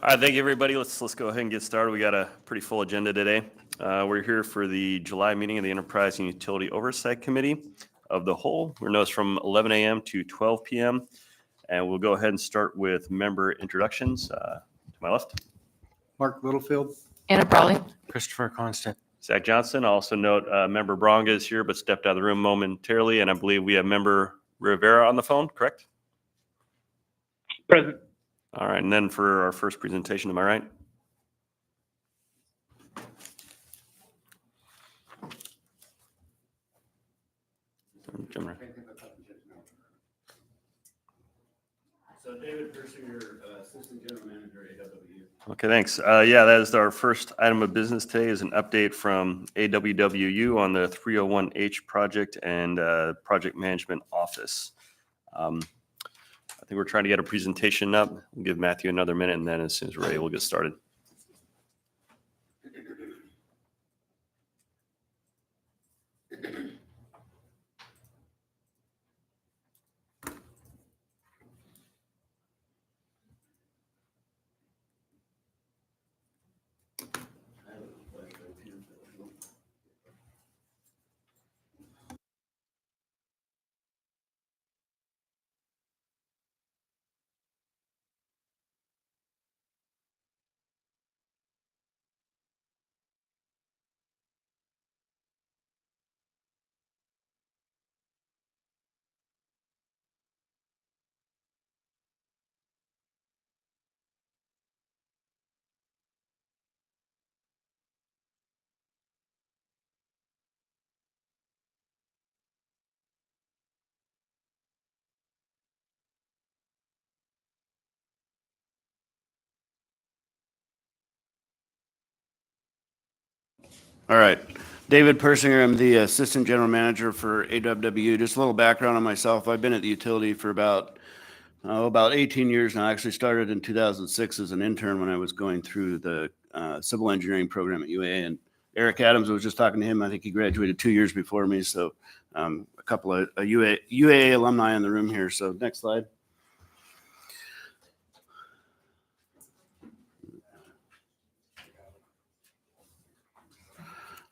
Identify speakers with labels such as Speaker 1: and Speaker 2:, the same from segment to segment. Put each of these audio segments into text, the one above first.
Speaker 1: All right, thank you, everybody. Let's go ahead and get started. We got a pretty full agenda today. We're here for the July meeting of the Enterprise and Utility Oversight Committee of the whole. We're noticed from 11 a.m. to 12 p.m. And we'll go ahead and start with member introductions. To my left,
Speaker 2: Mark Littlefield.
Speaker 3: Anna Brawley.
Speaker 4: Christopher Constant.
Speaker 1: Zach Johnson. I'll also note member Bronga is here, but stepped out of the room momentarily. And I believe we have member Rivera on the phone, correct?
Speaker 5: Present.
Speaker 1: All right, and then for our first presentation, am I right?
Speaker 6: So David Persinger, Assistant General Manager, AWW.
Speaker 1: Okay, thanks. Yeah, that is our first item of business today is an update from AWWU on the 301H project and project management office. I think we're trying to get a presentation up. We'll give Matthew another minute, and then as soon as we're ready, we'll get started.
Speaker 6: All right. David Persinger, I'm the Assistant General Manager for AWW. Just a little background on myself. I've been at the utility for about 18 years now. I actually started in 2006 as an intern when I was going through the civil engineering program at UAA. And Eric Adams, I was just talking to him. I think he graduated 2 years before me. So a couple of UAA alumni in the room here. So next slide.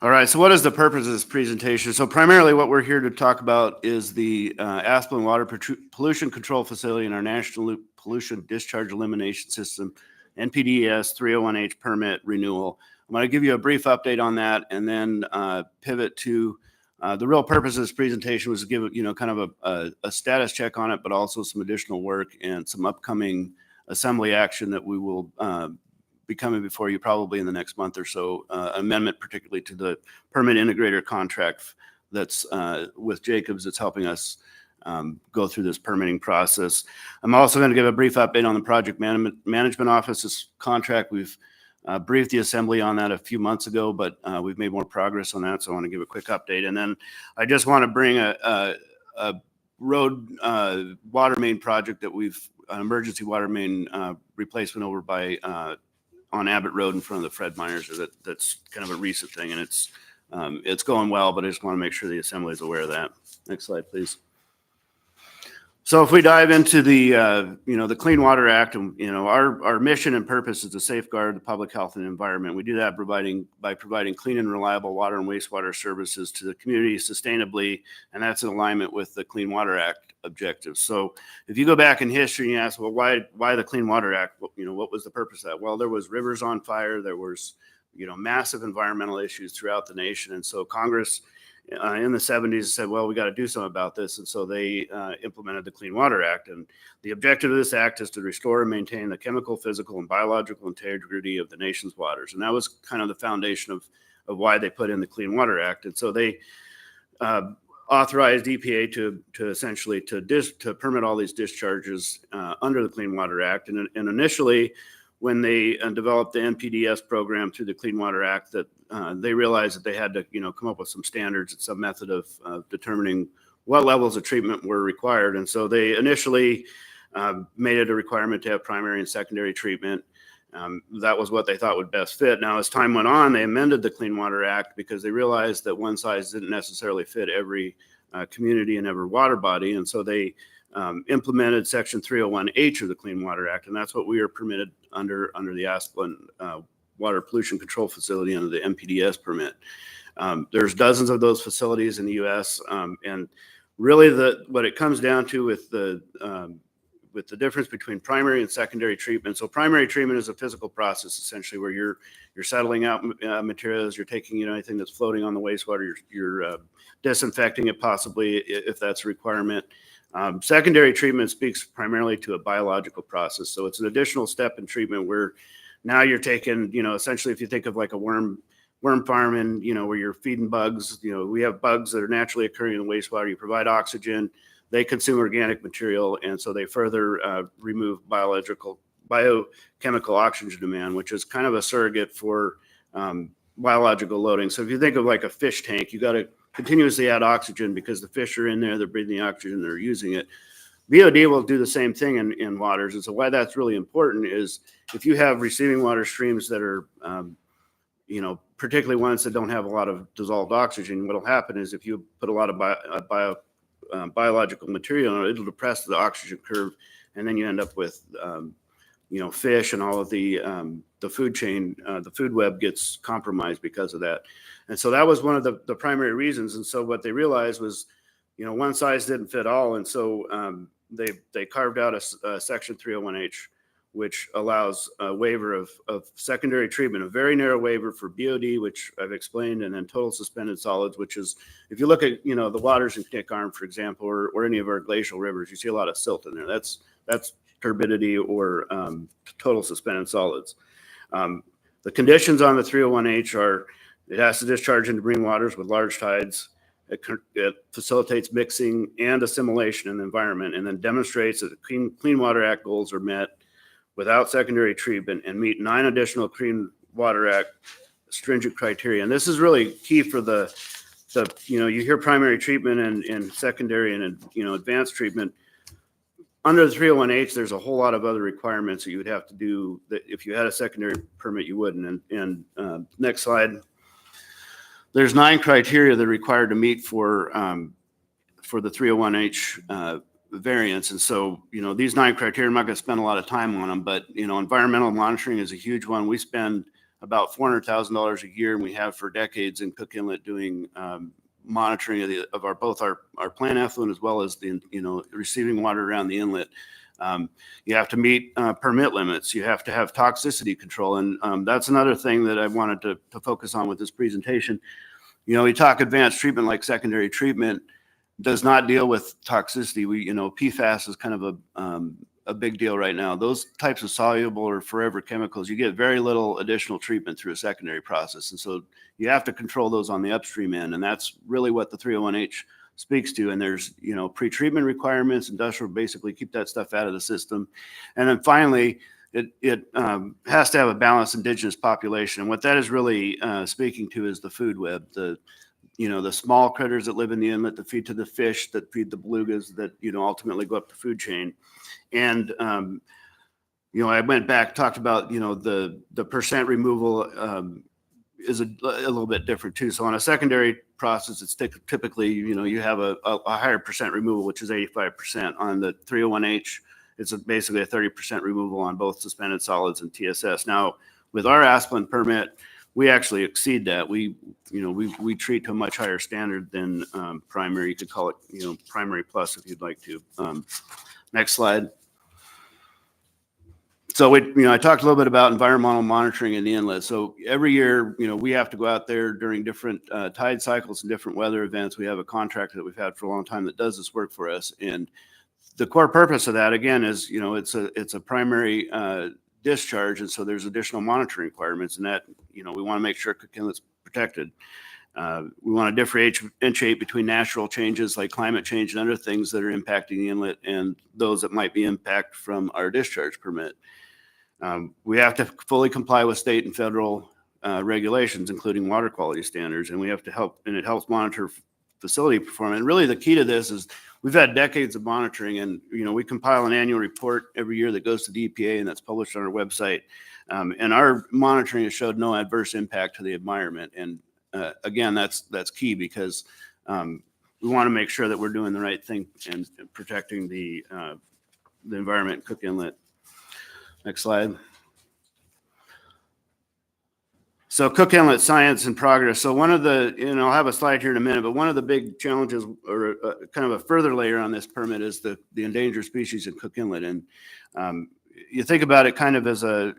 Speaker 6: All right, so what is the purpose of this presentation? So primarily what we're here to talk about is the Asplin Water Pollution Control Facility and our National Pollution Discharge Elimination System, NPDES 301H permit renewal. I'm going to give you a brief update on that and then pivot to the real purpose of this presentation was to give kind of a status check on it, but also some additional work and some upcoming assembly action that we will be coming before you probably in the next month or so, amendment particularly to the permit integrator contract that's with Jacobs that's helping us go through this permitting process. I'm also going to give a brief update on the project management office's contract. We've briefed the assembly on that a few months ago, but we've made more progress on that, so I want to give a quick update. And then I just want to bring a road water main project that an emergency water main replacement over by on Abbott Road in front of the Fred Meyers. That's kind of a recent thing, and it's going well, but I just want to make sure the assembly is aware of that. Next slide, please. So if we dive into the the Clean Water Act, and our mission and purpose is to safeguard the public health and environment. We do that by providing clean and reliable water and wastewater services to the community sustainably, and that's in alignment with the Clean Water Act objectives. So if you go back in history and you ask, well, why the Clean Water Act? What was the purpose of that? Well, there was rivers on fire, there was massive environmental issues throughout the nation, and so Congress in the 70s said, well, we got to do something about this. And so they implemented the Clean Water Act. And the objective of this act is to restore and maintain the chemical, physical, and biological integrity of the nation's waters. And that was kind of the foundation of why they put in the Clean Water Act. And so they authorized EPA to essentially to permit all these discharges under the Clean Water Act. And initially, when they developed the NPDES program through the Clean Water Act, that they realized that they had to, come up with some standards and some method of determining what levels of treatment were required. And so they initially made it a requirement to have primary and secondary treatment. That was what they thought would best fit. Now, as time went on, they amended the Clean Water Act because they realized that one size didn't necessarily fit every community and every water body. And so they implemented Section 301H of the Clean Water Act, and that's what we are permitted under the Asplin Water Pollution Control Facility under the MPDS permit. There's dozens of those facilities in the U.S. And really what it comes down to with the difference between primary and secondary treatment. So primary treatment is a physical process essentially where you're settling out materials, you're taking anything that's floating on the wastewater, you're disinfecting it possibly if that's a requirement. Secondary treatment speaks primarily to a biological process. So it's an additional step in treatment where now you're taking, essentially if you think of like a worm farm and, where you're feeding bugs, we have bugs that are naturally occurring in the wastewater. You provide oxygen, they consume organic material, and so they further remove biochemical oxygen demand, which is kind of a surrogate for biological loading. So if you think of like a fish tank, you got to continuously add oxygen because the fish are in there, they're breathing the oxygen, they're using it. BOD will do the same thing in waters. And so why that's really important is if you have receiving water streams that are, particularly ones that don't have a lot of dissolved oxygen, what'll happen is if you put a lot of biological material, it'll depress the oxygen curve, and then you end up with, fish and all of the food chain, the food web gets compromised because of that. And so that was one of the primary reasons. And so what they realized was, one size didn't fit all. And so they carved out a section 301H, which allows a waiver of secondary treatment, a very narrow waiver for BOD, which I've explained, and then total suspended solids, which is, if you look at, the waters in Knick Arm, for example, or any of our glacial rivers, you see a lot of silt in there. That's turbidity or total suspended solids. The conditions on the 301H are, it has to discharge into marine waters with large tides. It facilitates mixing and assimilation in the environment, and then demonstrates that the Clean Water Act goals are met without secondary treatment and meet 9 additional Clean Water Act stringent criteria. And this is really key for the you hear primary treatment and secondary and advanced treatment. Under the 301H, there's a whole lot of other requirements that you would have to do that if you had a secondary permit, you wouldn't. And next slide. There's 9 criteria that are required to meet for the 301H variance. And so, these 9 criteria, I'm not going to spend a lot of time on them, but, environmental monitoring is a huge one. We spend about $400,000 a year, and we have for decades in Cook Inlet doing monitoring of both our plant effluent as well as the, receiving water around the inlet. You have to meet permit limits. You have to have toxicity control. And that's another thing that I wanted to focus on with this presentation. We talk advanced treatment like secondary treatment does not deal with toxicity. PFAS is kind of a big deal right now. Those types of soluble or forever chemicals, you get very little additional treatment through a secondary process. And so you have to control those on the upstream end. And that's really what the 301H speaks to. And there's, pre-treatment requirements. Industrial basically keep that stuff out of the system. And then finally, it has to have a balanced indigenous population. And what that is really speaking to is the food web, the small critters that live in the inlet that feed to the fish, that feed the belugas, that, ultimately go up the food chain. And, I went back, talked about, the percent removal is a little bit different too. So on a secondary process, it's typically, you have a higher percent removal, which is 85%. On the 301H, it's basically a 30% removal on both suspended solids and TSS. Now, with our Asplin permit, we actually exceed that. We treat to a much higher standard than primary. You could call it, primary plus if you'd like to. Next slide. So I talked a little bit about environmental monitoring in the inlet. So every year, we have to go out there during different tide cycles and different weather events. We have a contractor that we've had for a long time that does this work for us. And the core purpose of that, again, is, it's a primary discharge. And so there's additional monitoring requirements, and that, we want to make sure Cook Inlet's protected. We want to differentiate between natural changes like climate change and other things that are impacting the inlet and those that might be impact from our discharge permit. We have to fully comply with state and federal regulations, including water quality standards, and we have to help, and it helps monitor facility performance. And really the key to this is we've had decades of monitoring, and we compile an annual report every year that goes to the EPA, and that's published on our website. And our monitoring has showed no adverse impact to the environment. And again, that's key because we want to make sure that we're doing the right thing and protecting the environment in Cook Inlet. Next slide. So Cook Inlet science and progress. So one of the, I'll have a slide here in a minute, but one of the big challenges or kind of a further layer on this permit is the endangered species in Cook Inlet. And you think about it kind of as I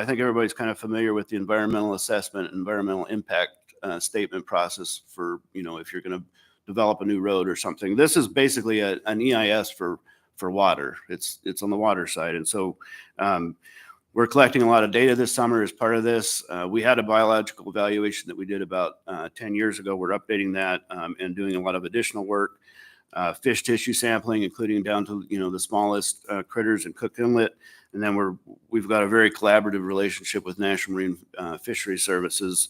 Speaker 6: think everybody's kind of familiar with the environmental assessment, environmental impact statement process for, if you're going to develop a new road or something. This is basically an EIS for water. It's on the water side. And so we're collecting a lot of data this summer as part of this. We had a biological evaluation that we did about 10 years ago. We're updating that and doing a lot of additional work. Fish tissue sampling, including down to the smallest critters in Cook Inlet. And then we've got a very collaborative relationship with National Marine Fisheries Services.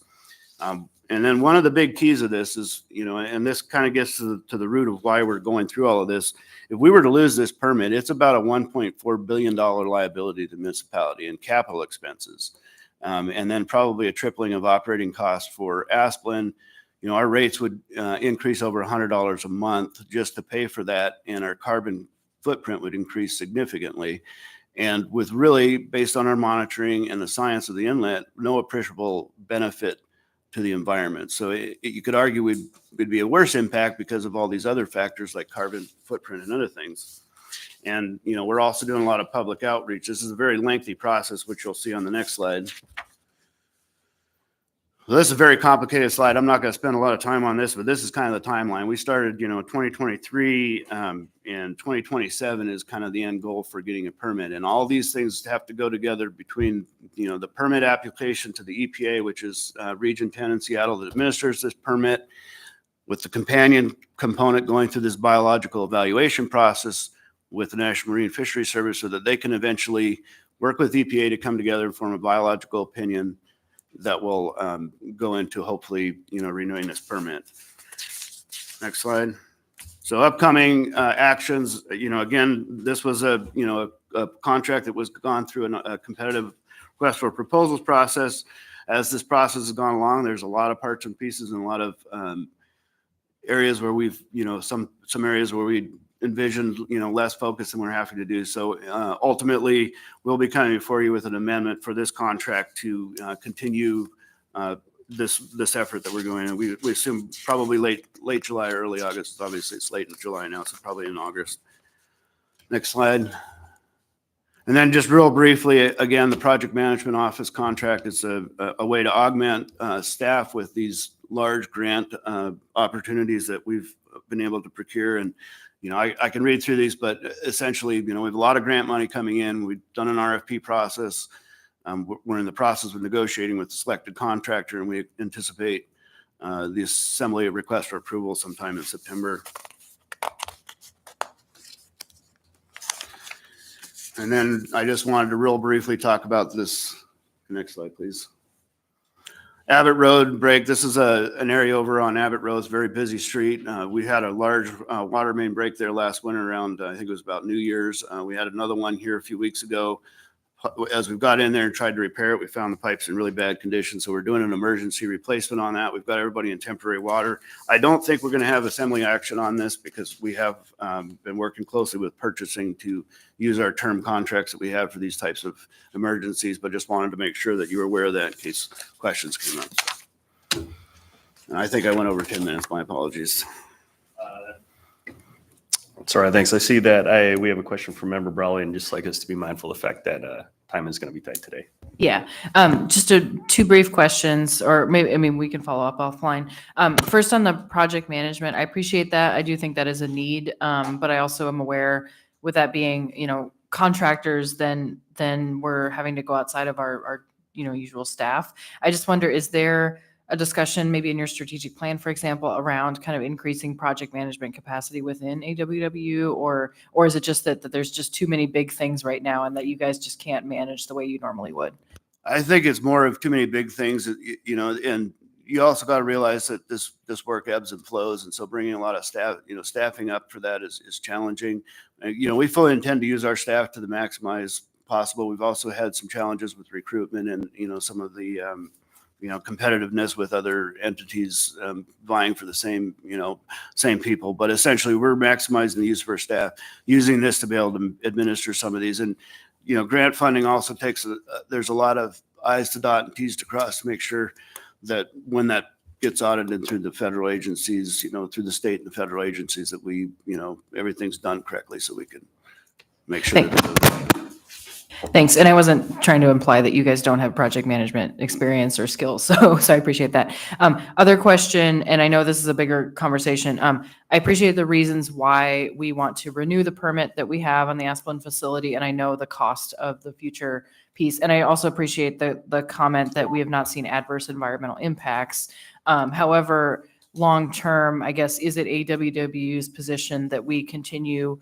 Speaker 6: And then one of the big keys of this is, and this kind of gets to the root of why we're going through all of this. If we were to lose this permit, it's about a $1.4 billion liability to the municipality in capital expenses. And then probably a tripling of operating costs for Asplin. Our rates would increase over $100 a month just to pay for that. And our carbon footprint would increase significantly. And with really, based on our monitoring and the science of the inlet, no appreciable benefit to the environment. So you could argue it'd be a worse impact because of all these other factors like carbon footprint and other things. And, we're also doing a lot of public outreach. This is a very lengthy process, which you'll see on the next slide. Well, this is a very complicated slide. I'm not going to spend a lot of time on this, but this is kind of the timeline. We started, 2023 and 2027 is kind of the end goal for getting a permit. And all these things have to go together between, the permit application to the EPA, which is Region 10 in Seattle that administers this permit, with the companion component going through this biological evaluation process with the National Marine Fisheries Service so that they can eventually work with EPA to come together and form a biological opinion that will go into hopefully, renewing this permit. Next slide. So upcoming actions, again, this was a contract that was gone through a competitive request for proposals process. As this process has gone along, there's a lot of parts and pieces and a lot of areas where we've, some areas where we envisioned, less focus, and we're happy to do so. Ultimately, we'll be coming before you with an amendment for this contract to continue this effort that we're doing. And we assume probably late July, early August. Obviously, it's late in July now, so probably in August. Next slide. And then just real briefly, again, the project management office contract is a way to augment staff with these large grant opportunities that we've been able to procure. And I can read through these, but essentially, we have a lot of grant money coming in. We've done an RFP process. We're in the process of negotiating with the selected contractor, and we anticipate the assembly of request for approval sometime in September. And then I just wanted to real briefly talk about this. Next slide, please. Abbott Road break. This is an area over on Abbott Road. It's a very busy street. We had a large water main break there last winter around, I think it was about New Year's. We had another one here a few weeks ago. As we've got in there and tried to repair it, we found the pipes in really bad condition. So we're doing an emergency replacement on that. We've got everybody in temporary water. I don't think we're going to have assembly action on this because we have been working closely with purchasing to use our term contracts that we have for these types of emergencies, but just wanted to make sure that you were aware of that in case questions came up. And I think I went over 10 minutes. My apologies.
Speaker 1: Sorry, thanks. I see that we have a question from Member Brawley, and just like us to be mindful of the fact that time is going to be tight today.
Speaker 3: Yeah, just two brief questions, or maybe, we can follow up offline. First, on the project management, I appreciate that. I do think that is a need, but I also am aware with that being, contractors, then we're having to go outside of our usual staff. I just wonder, is there a discussion maybe in your strategic plan, for example, around kind of increasing project management capacity within AWW, or is it just that there's just too many big things right now and that you guys just can't manage the way you normally would?
Speaker 6: I think it's more of too many big things, and you also got to realize that this work ebbs and flows. And so bringing a lot of staff, staffing up for that is challenging. We fully intend to use our staff to the maximize possible. We've also had some challenges with recruitment and, some of the, competitiveness with other entities vying for the same people. But essentially, we're maximizing the use of our staff, using this to be able to administer some of these. And, grant funding also takes, there's a lot of I's to dot and T's to cross to make sure that when that gets audited through the federal agencies, through the state and the federal agencies, that we, everything's done correctly so we can make sure that
Speaker 3: Thanks. And I wasn't trying to imply that you guys don't have project management experience or skills. So I appreciate that. Other question, and I know this is a bigger conversation. I appreciate the reasons why we want to renew the permit that we have on the Asplin facility. And I know the cost of the future piece. And I also appreciate the comment that we have not seen adverse environmental impacts. However, long-term, I guess, is it AWW's position that we continue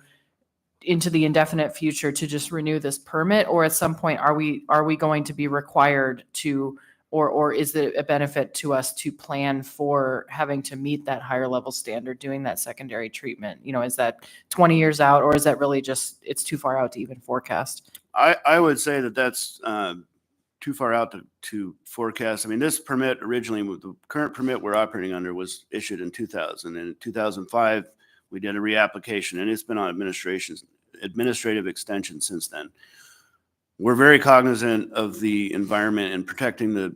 Speaker 3: into the indefinite future to just renew this permit, or at some point are we going to be required to, or is it a benefit to us to plan for having to meet that higher level standard, doing that secondary treatment? Is that 20 years out, or is that really just, it's too far out to even forecast?
Speaker 6: I would say that that's too far out to forecast. I mean, this permit originally, the current permit we're operating under was issued in 2000, and in 2005 we did a reapplication, and it's been on administrative extension since then. We're very cognizant of the environment and protecting the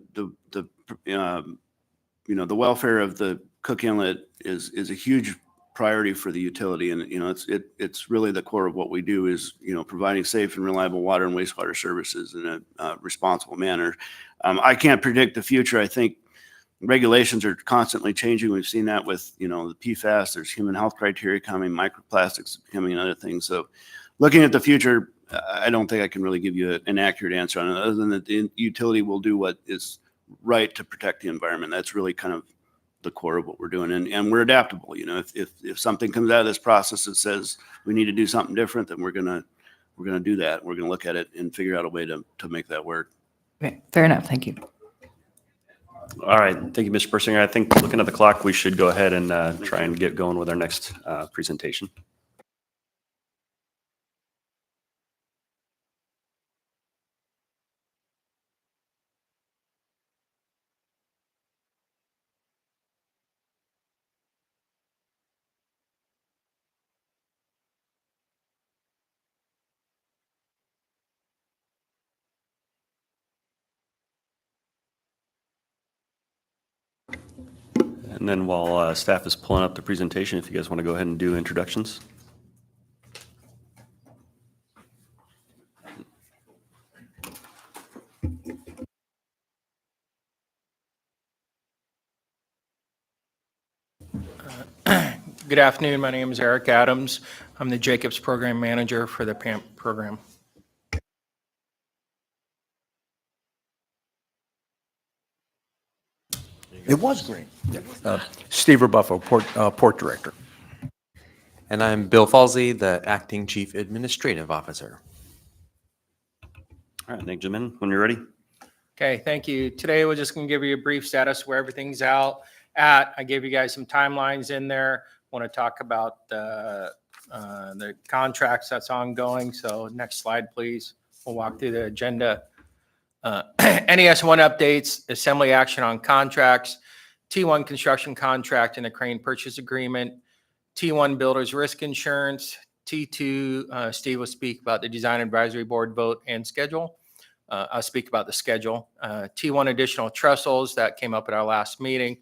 Speaker 6: welfare of the Cook Inlet is a huge priority for the utility, and it's really the core of what we do is providing safe and reliable water and wastewater services in a responsible manner. I can't predict the future. I think regulations are constantly changing. We've seen that with, the PFAS, there's human health criteria coming, microplastics becoming and other things. So looking at the future, I don't think I can really give you an accurate answer on it, other than that the utility will do what is right to protect the environment. That's really kind of the core of what we're doing. And we're adaptable. If something comes out of this process that says we need to do something different, then we're going to do that. We're going to look at it and figure out a way to make that work.
Speaker 3: Okay, fair enough. Thank you.
Speaker 1: All right. Thank you, Mr. Persinger. I think looking at the clock, we should go ahead and try and get going with our next presentation. And then while staff is pulling up the presentation, if you guys want to go ahead and do introductions.
Speaker 4: Good afternoon. My name is Eric Adams. I'm the Jacobs Program Manager for the PAMP program.
Speaker 5: It was green. Steve Rebuffo, Port Director.
Speaker 7: And I'm Bill Falsey, the Acting Chief Administrative Officer.
Speaker 1: All right, thank you, gentlemen. When you're ready.
Speaker 4: Okay, thank you. Today, we're just going to give you a brief status where everything's at. I gave you guys some timelines in there. Want to talk about the contracts that's ongoing. So next slide, please. We'll walk through the agenda. NES 1 updates, assembly action on contracts, T1 construction contract and a crane purchase agreement, T1 builder's risk insurance, T2, Steve will speak about the design advisory board vote and schedule. I'll speak about the schedule. T1 additional trestles that came up at our last meeting,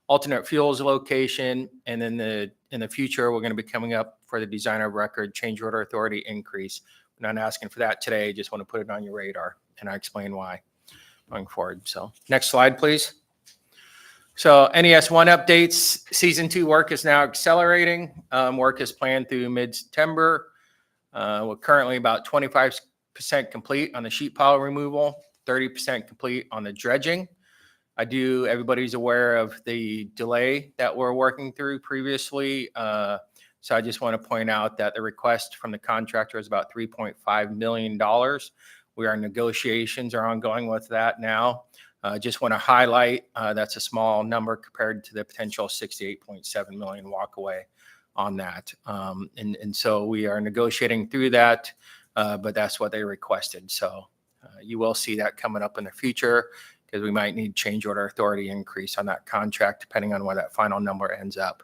Speaker 4: alternate fuels location, and then in the future, we're going to be coming up for the designer of record change order authority increase. We're not asking for that today, just want to put it on your radar, and I explain why going forward. So next slide, please. So NES 1 updates, season 2 work is now accelerating. Work is planned through mid-September. We're currently about 25% complete on the sheet pile removal, 30% complete on the dredging. Everybody's aware of the delay that we're working through previously. So I just want to point out that the request from the contractor is about $3.5 million. Negotiations are ongoing with that now. Just want to highlight that's a small number compared to the potential $68.7 million walkaway on that. And so we are negotiating through that, but that's what they requested. So you will see that coming up in the future because we might need change order authority increase on that contract depending on where that final number ends up.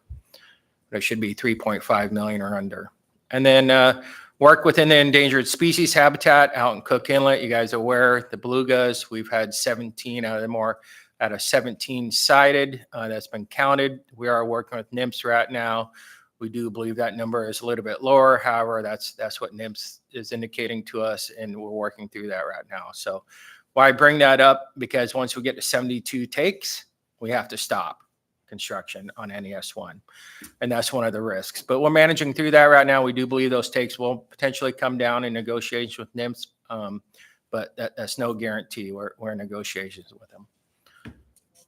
Speaker 4: But it should be 3.5 million or under. And then Work within the endangered species habitat out in Cook Inlet. You guys are aware, the belugas, we've had 17 out of 17 sighted. That's been counted. We are working with NIMS right now. We do believe that number is a little bit lower. However, that's what NIMS is indicating to us, and we're working through that right now. So why I bring that up, because once we get to 72 takes, we have to stop construction on NES1. And that's one of the risks. But we're managing through that right now. We do believe those takes will potentially come down in negotiations with NIMS, but that's no guarantee. We're in negotiations with them.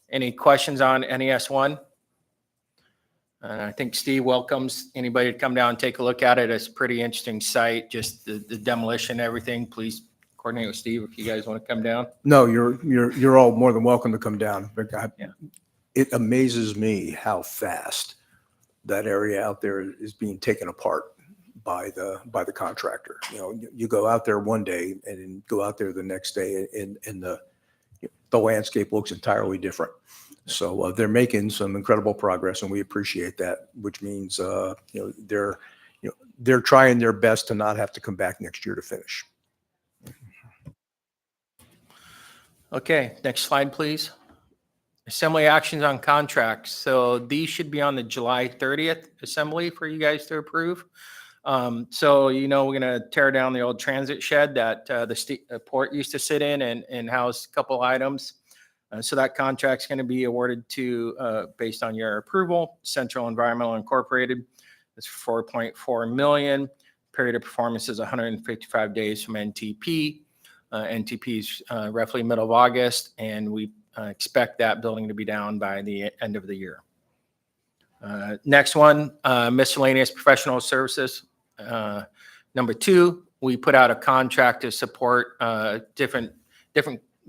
Speaker 4: Any questions on NES1? I think Steve welcomes anybody to come down and take a look at it. It's a pretty interesting site, just the demolition, everything. Please coordinate with Steve if you guys want to come down.
Speaker 5: No, you're all more than welcome to come down. But
Speaker 4: Yeah.
Speaker 5: It amazes me how fast that area out there is being taken apart by the contractor. You know, you go out there one day and then go out there the next day, and the landscape looks entirely different. So they're making some incredible progress, and we appreciate that. Which means they're trying their best to not have to come back next year to finish.
Speaker 4: Okay, next slide, please. Assembly actions on contracts. So these should be on the July 30th assembly for you guys to approve. So, we're going to tear down the old transit shed that the port used to sit in and house a couple items. So that contract's going to be awarded to, based on your approval, Central Environmental Incorporated. It's $4.4 million. Period of performance is 155 days from NTP. NTP's roughly middle of August, and we expect that building to be down by the end of the year. Next one, miscellaneous professional services. Number 2, we put out a contract to support different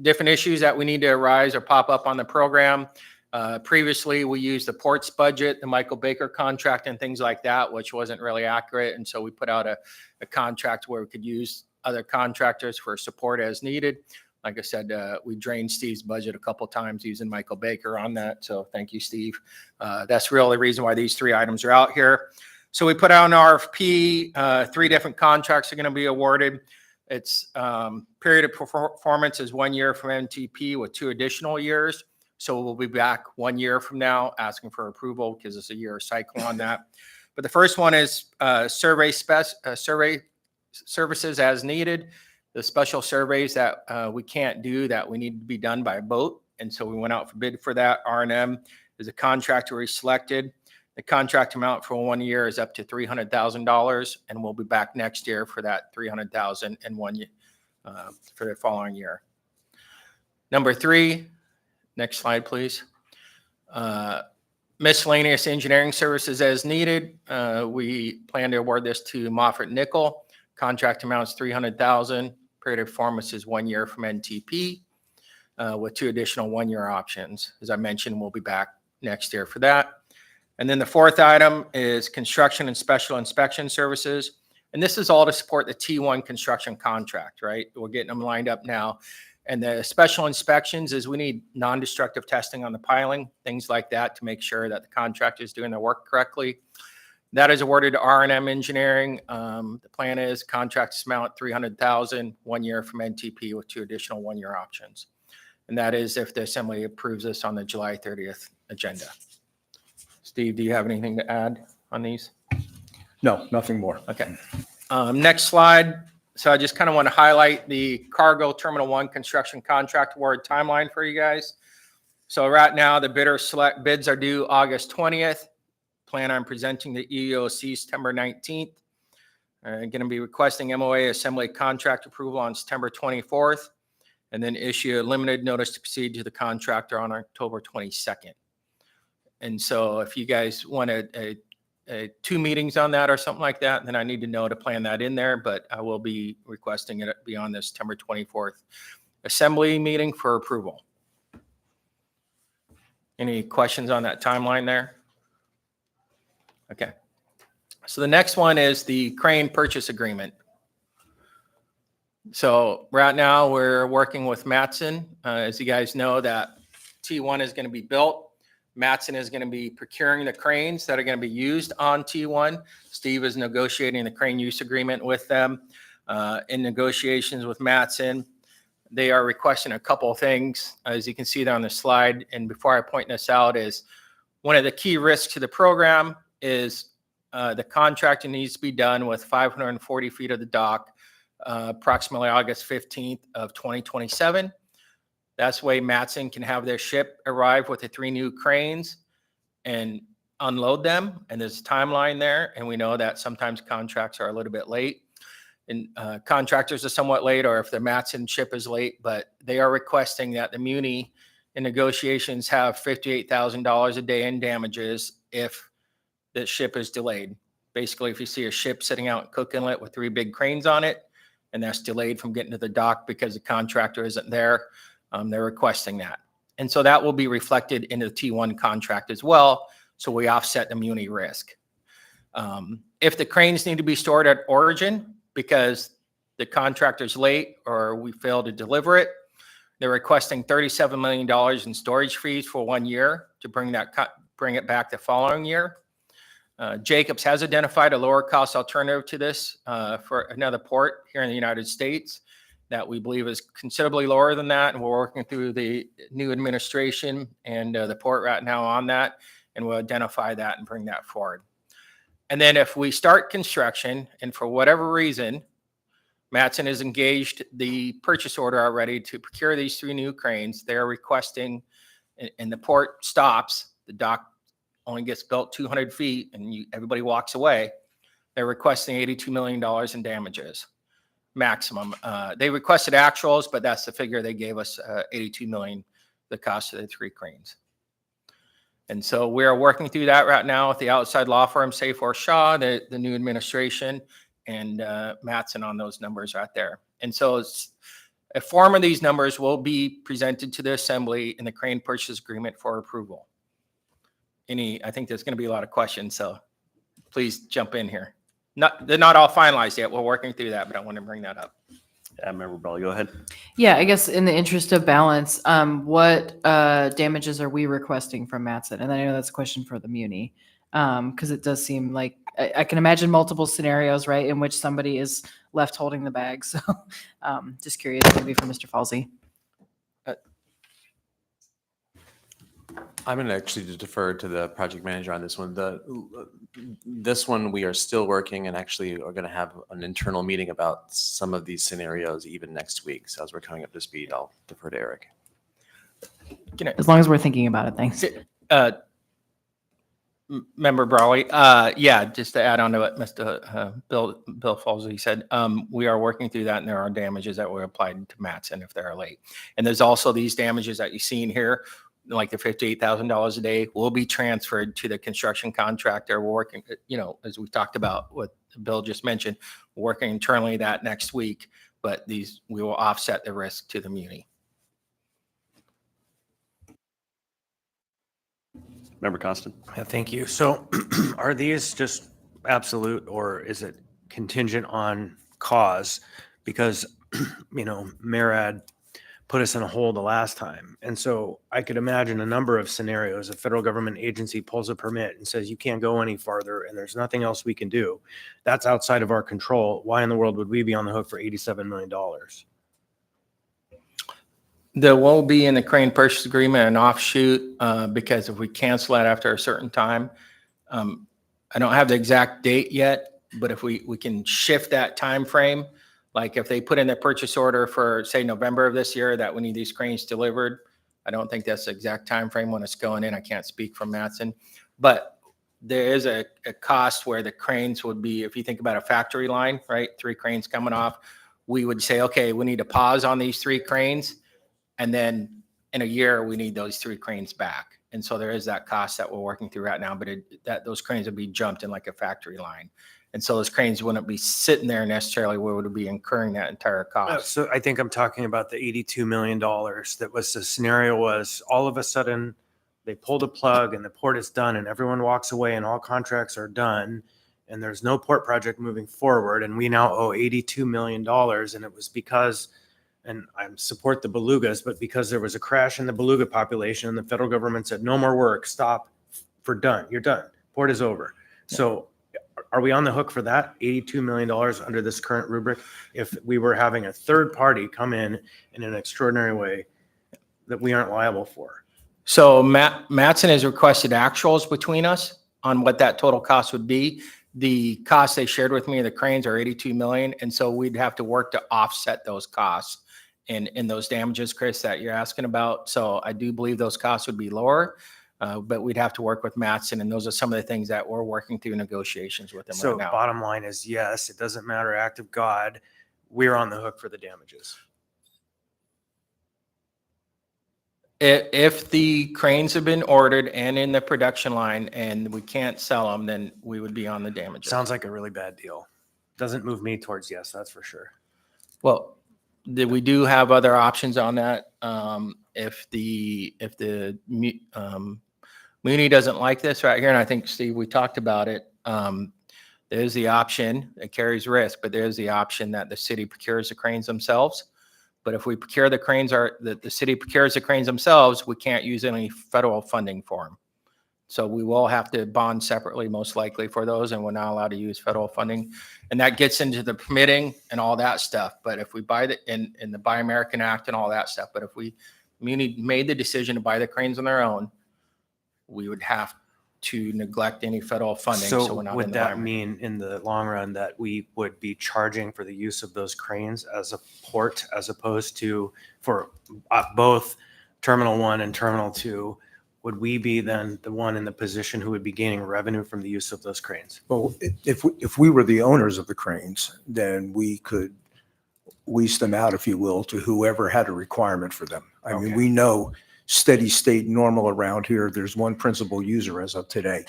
Speaker 4: issues that we need to arise or pop up on the program. Previously, we used the ports budget, the Michael Baker contract, and things like that, which wasn't really accurate. And so we put out a contract where we could use other contractors for support as needed. Like I said, we drained Steve's budget a couple times using Michael Baker on that. So thank you, Steve. That's really the reason why these 3 items are out here. So we put out an RFP. 3 different contracts are going to be awarded. Its period of performance is 1 year from NTP with 2 additional years. So we'll be back 1 year from now asking for approval because it's a year cycle on that. But the first one is survey services as needed. The special surveys that we can't do that we need to be done by boat. And so we went out for bid for that. R&M is a contractor we selected. The contract amount for 1 year is up to $300,000, and we'll be back next year for that $300,000 in 1 year for the following year. Number 3, next slide, please. Miscellaneous engineering services as needed. We plan to award this to Moffett Nickel. Contract amount is $300,000. Period of performance is 1 year from NTP with 2 additional 1-year options. As I mentioned, we'll be back next year for that. And then the 4th item is construction and special inspection services. And this is all to support the T1 construction contract, right? We're getting them lined up now. And the special inspections is we need non-destructive testing on the piling, things like that to make sure that the contractor is doing their work correctly. That is awarded to R&M Engineering. The plan is contract amount $300,000, 1 year from NTP with 2 additional 1-year options. And that is if the assembly approves this on the July 30th agenda. Steve, do you have anything to add on these?
Speaker 5: No, nothing more.
Speaker 4: Okay. Next slide. So I just kind of want to highlight the Cargo Terminal 1 construction contract award timeline for you guys. So right now, the bids are due August 20th. Plan on presenting the EOC September 19th. Going to be requesting MOA assembly contract approval on September 24th, and then issue a limited notice to proceed to the contractor on October 22nd. And so if you guys want 2 meetings on that or something like that, then I need to know to plan that in there, but I will be requesting it be on the September 24th assembly meeting for approval. Any questions on that timeline there? Okay. So the next one is the crane purchase agreement. So right now we're working with Matson. As you guys know, that T1 is going to be built. Matson is going to be procuring the cranes that are going to be used on T1. Steve is negotiating the crane use agreement with them. In negotiations with Matson, they are requesting a couple of things, as you can see there on the slide. And before I point this out, is one of the key risks to the program is the contracting needs to be done with 540 feet of the dock, approximately August 15th of 2027. That's the way Matson can have their ship arrive with the 3 new cranes and unload them. And there's a timeline there. And we know that sometimes contracts are a little bit late. And contractors are somewhat late, or if the Matson ship is late, but they are requesting that the Muni in negotiations have $58,000 a day in damages if the ship is delayed. Basically, if you see a ship sitting out in Cook Inlet with 3 big cranes on it, and that's delayed from getting to the dock because the contractor isn't there, they're requesting that. And so that will be reflected in the T1 contract as well. So we offset the Muni risk. If the cranes need to be stored at origin because the contractor's late or we fail to deliver it, they're requesting $37 million in storage fees for 1 year to bring it back the following year. Jacobs has identified a lower cost alternative to this for another port here in the United States that we believe is considerably lower than that. And we're working through the new administration and the port right now on that. And we'll identify that and bring that forward. And then if we start construction and for whatever reason, Matson has engaged the purchase order already to procure these 3 new cranes, they're requesting, and the port stops, the dock only gets built 200 feet and everybody walks away. They're requesting $82 million in damages maximum. They requested actuals, but that's the figure they gave us, 82 million, the cost of the 3 cranes. And so we are working through that right now with the outside law firm, Safor Shaw, the new administration, and Matson on those numbers right there. And so a form of these numbers will be presented to the assembly in the crane purchase agreement for approval. I think there's going to be a lot of questions, so please jump in here. They're not all finalized yet. We're working through that, but I want to bring that up.
Speaker 1: Yeah, Member Brawley, go ahead.
Speaker 3: Yeah, I guess in the interest of balance, what damages are we requesting from Matson? And I know that's a question for the Muni, because it does seem like I can imagine multiple scenarios, right, in which somebody is left holding the bag. So just curious, maybe for Mr. Falsey.
Speaker 7: I'm going to actually defer to the project manager on this one. This one, we are still working and actually are going to have an internal meeting about some of these scenarios even next week. So as we're coming up to speed, I'll defer to Eric.
Speaker 3: As long as we're thinking about it, thanks.
Speaker 4: Member Brawley, yeah, just to add on to what Mr. Bill Falsey said, we are working through that, and there are damages that were applied to Matson if they're late. And there's also these damages that you see in here, like the $58,000 a day, will be transferred to the construction contractor. We're working, as we talked about, what Bill just mentioned, working internally that next week, but we will offset the risk to the Muni.
Speaker 1: Member Constant.
Speaker 8: Yeah, thank you. So are these just absolute, or is it contingent on cause? Because, MARAD put us in a hole the last time. And so I could imagine a number of scenarios. A federal government agency pulls a permit and says, you can't go any farther and there's nothing else we can do. That's outside of our control. Why in the world would we be on the hook for $87 million?
Speaker 4: There will be in the crane purchase agreement an offshoot because if we cancel that after a certain time, I don't have the exact date yet, but if we can shift that time frame, like if they put in their purchase order for, say, November of this year that we need these cranes delivered, I don't think that's the exact time frame when it's going in. I can't speak from Matson, but there is a cost where the cranes would be, if you think about a factory line, right? 3 cranes coming off, we would say, okay, we need to pause on these 3 cranes. And then in a year, we need those 3 cranes back. And so there is that cost that we're working through right now, but those cranes would be jumped in like a factory line. And so those cranes wouldn't be sitting there necessarily where would be incurring that entire cost.
Speaker 8: So I think I'm talking about the $82 million. That was the scenario was all of a sudden they pulled a plug and the port is done and everyone walks away and all contracts are done and there's no port project moving forward. And we now owe $82 million. And it was because and I support the belugas, but because there was a crash in the beluga population and the federal government said, no more work, stop, for done, you're done, port is over. So are we on the hook for that $82 million under this current rubric? If we were having a third party come in an extraordinary way that we aren't liable for?
Speaker 4: So Matson has requested actuals between us on what that total cost would be. The costs they shared with me, the cranes are 82 million. And so we'd have to work to offset those costs in those damages, Chris, that you're asking about. So I do believe those costs would be lower, but we'd have to work with Matson. And those are some of the things that we're working through negotiations with them
Speaker 8: So
Speaker 4: right now.
Speaker 8: bottom line is, yes, it doesn't matter, act of God, we're on the hook for the damages.
Speaker 4: If the cranes have been ordered and in the production line and we can't sell them, then we would be on the damages.
Speaker 8: Sounds like a really bad deal. Doesn't move me towards yes, that's for sure.
Speaker 4: Well, we do have other options on that. If the Muni doesn't like this right here, and I think, Steve, we talked about it, there's the option, it carries risk, but there's the option that the city procures the cranes themselves. But if we procure the cranes, the city procures the cranes themselves, we can't use any federal funding for them. So we will have to bond separately, most likely, for those, and we're not allowed to use federal funding. And that gets into the permitting and all that stuff. But if we buy in the Buy American Act and all that stuff, but if we made the decision to buy the cranes on their own, we would have to neglect any federal funding. So we're
Speaker 8: So
Speaker 4: not
Speaker 8: would
Speaker 4: in the
Speaker 8: that
Speaker 4: Buy
Speaker 8: mean in the long run that we would be charging for the use of those cranes as a port as opposed to for both Terminal 1 and Terminal 2? Would we be then the one in the position who would be gaining revenue from the use of those cranes?
Speaker 5: Well, if we were the owners of the cranes, then we could lease them out, if you will, to whoever had a requirement for them. I mean,
Speaker 8: Okay.
Speaker 5: we know steady state normal around here, there's one principal user as of today.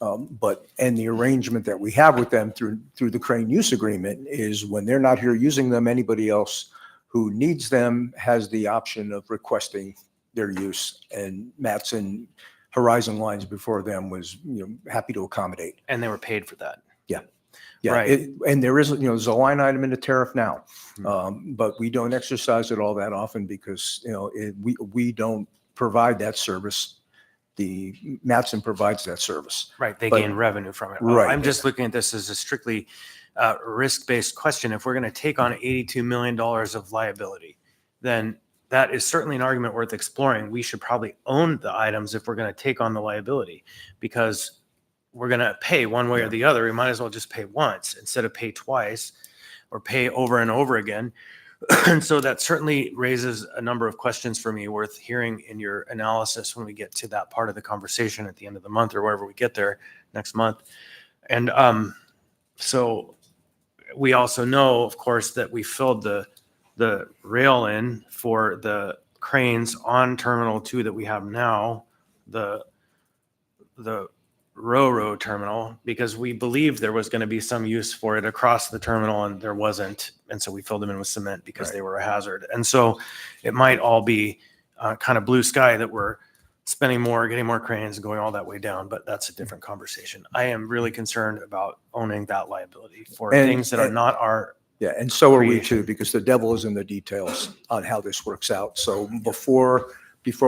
Speaker 5: And the arrangement that we have with them through the crane use agreement is when they're not here using them, anybody else who needs them has the option of requesting their use. And Matson Horizon Lines before them was, happy to accommodate.
Speaker 8: And they were paid for that.
Speaker 5: Yeah,
Speaker 8: Right.
Speaker 5: and there is, there's a line item in the tariff now, but we don't exercise it all that often because, we don't provide that service. The Matson provides that service.
Speaker 8: Right, they
Speaker 5: But-
Speaker 8: gain revenue from it.
Speaker 5: Right.
Speaker 8: I'm just looking at this as a strictly risk-based question. If we're going to take on $82 million of liability, then that is certainly an argument worth exploring. We should probably own the items if we're going to take on the liability, because we're going to pay one way or the other. We might as well just pay once instead of pay twice or pay over and over again. And so that certainly raises a number of questions for me worth hearing in your analysis when we get to that part of the conversation at the end of the month or wherever we get there next month. And so we also know, of course, that we filled the rail in for the cranes on Terminal 2 that we have now, the Ro-Ro terminal, because we believed there was going to be some use for it across the terminal and there wasn't. And so we filled them in with cement because they were a hazard. And so it might all be kind of blue sky that we're spending more, getting more cranes and going all that way down, but that's a different conversation. I am really concerned about owning that liability for
Speaker 5: And-
Speaker 8: things that are
Speaker 5: and-
Speaker 8: not our,
Speaker 5: Yeah, and so are we
Speaker 8: Creation.
Speaker 5: too, because the devil is in the details on how this works out. So before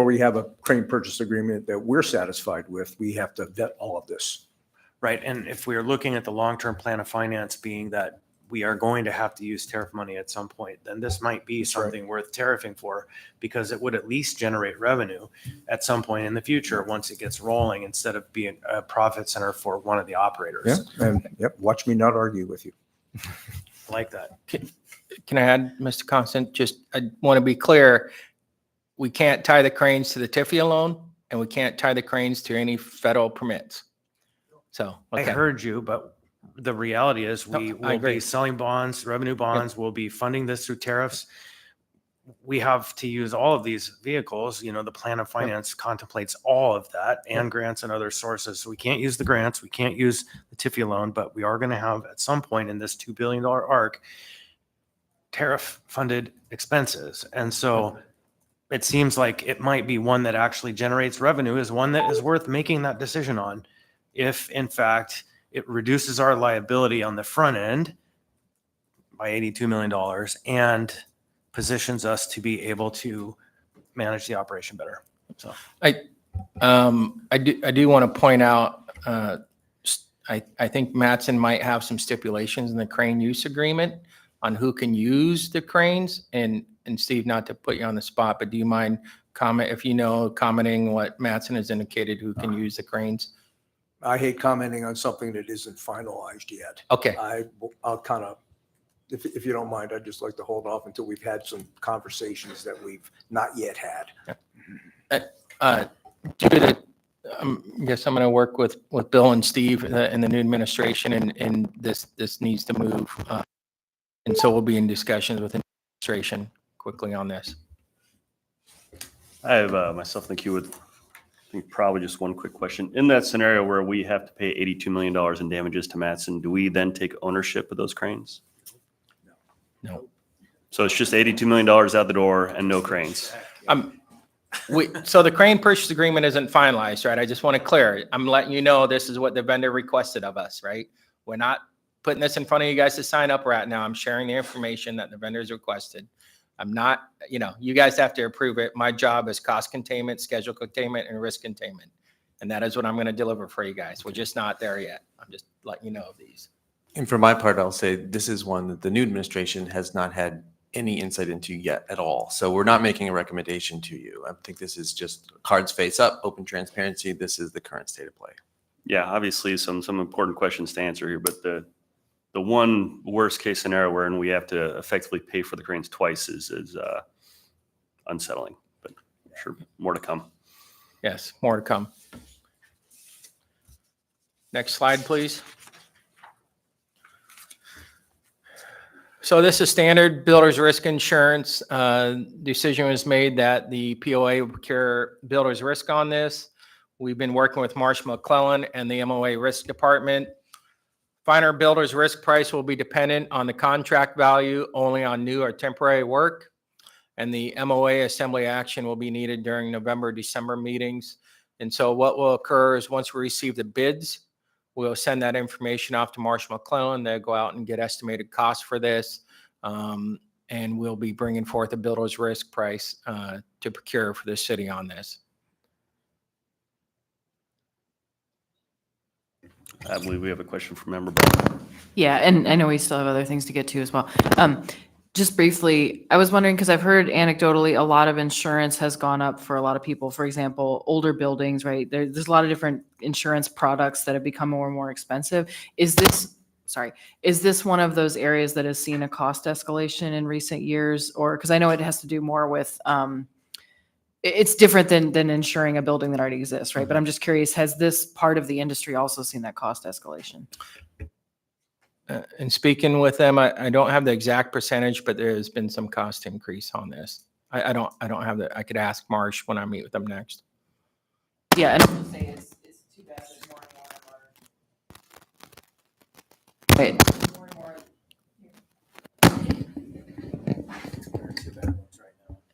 Speaker 5: we have a crane purchase agreement that we're satisfied with, we have to vet all of this.
Speaker 8: right. And if we are looking at the long-term plan of finance being that we are going to have to use tariff money at some point, then this might be
Speaker 5: right.
Speaker 8: something worth tariffing for, because it would at least generate revenue at some point in the future once it gets rolling, instead of being a profit center for one of the operators.
Speaker 5: And watch me not argue with you.
Speaker 8: I like that.
Speaker 4: Can I add, Mr. Constant? Just, I want to be clear. We can't tie the cranes to the Tiffy loan, and we can't tie the cranes to any federal permits. So,
Speaker 8: I
Speaker 4: okay.
Speaker 8: heard you, but the reality is we
Speaker 4: No, I
Speaker 8: will be
Speaker 4: agree.
Speaker 8: selling bonds, revenue bonds, we'll be funding this through tariffs. We have to use all of these vehicles. The plan of finance contemplates all of that and grants and other sources. So we can't use the grants, we can't use the Tiffy loan, but we are going to have at some point in this $2 billion arc tariff funded expenses. And so it seems like it might be one that actually generates revenue, is one that is worth making that decision on. If in fact it reduces our liability on the front end by $82 million and positions us to be able to manage the operation better. So
Speaker 4: I do want to point out, I think Mattson might have some stipulations in the crane use agreement on who can use the cranes. And Steve, not to put you on the spot, but do you mind commenting what Mattson has indicated who can use the cranes?
Speaker 5: I hate commenting on something that isn't finalized yet.
Speaker 4: Okay.
Speaker 5: I'll kind of, if you don't mind, I'd just like to hold off until we've had some conversations that we've not yet had.
Speaker 4: Judith, I guess I'm going to work with Bill and Steve and the new administration, and this needs to move. And so we'll be in discussions with administration quickly on this.
Speaker 1: I have myself, think probably just one quick question. In that scenario where we have to pay $82 million in damages to Mattson, do we then take ownership of those cranes?
Speaker 4: No.
Speaker 1: So it's just $82 million out the door and no cranes?
Speaker 4: So the crane purchase agreement isn't finalized, right? I just want to clear it. I'm letting you know this is what the vendor requested of us, right? We're not putting this in front of you guys to sign up right now. I'm sharing the information that the vendors requested. I'm not, you guys have to approve it. My job is cost containment, schedule containment, and risk containment. And that is what I'm going to deliver for you guys. We're just not there yet. I'm just letting you know of these.
Speaker 7: And for my part, I'll say this is one that the new administration has not had any insight into yet at all. So we're not making a recommendation to you. I think this is just cards face up, open transparency. This is the current state of play.
Speaker 1: Yeah, obviously some important questions to answer here, but the one worst case scenario wherein we have to effectively pay for the cranes twice is unsettling, but sure, more to come.
Speaker 4: Yes, more to come. Next slide, please. So this is standard builder's risk insurance. Decision was made that the POA will procure builder's risk on this. We've been working with Marsh McClellan and the MOA risk department. Final builder's risk price will be dependent on the contract value only on new or temporary work. And the MOA assembly action will be needed during November, December meetings. And so what will occur is once we receive the bids, we'll send that information off to Marsh McClellan. They'll go out and get estimated costs for this. And we'll be bringing forth a builder's risk price to procure for the city on this.
Speaker 1: I believe we have a question from member Bell.
Speaker 3: Yeah, and I know we still have other things to get to as well. Just briefly, I was wondering, because I've heard anecdotally a lot of insurance has gone up for a lot of people. For example, older buildings, right? There's a lot of different insurance products that have become more and more expensive. Is this one of those areas that has seen a cost escalation in recent years? Or, because I know it has to do more with, it's different than insuring a building that already exists, right? But I'm just curious, has this part of the industry also seen that cost escalation?
Speaker 4: And speaking with them, I don't have the exact percentage, but there has been some cost increase on this. I don't have that. I could ask Marsh when I meet with them next.
Speaker 3: Yeah, and I'm just saying it's too bad there's more and more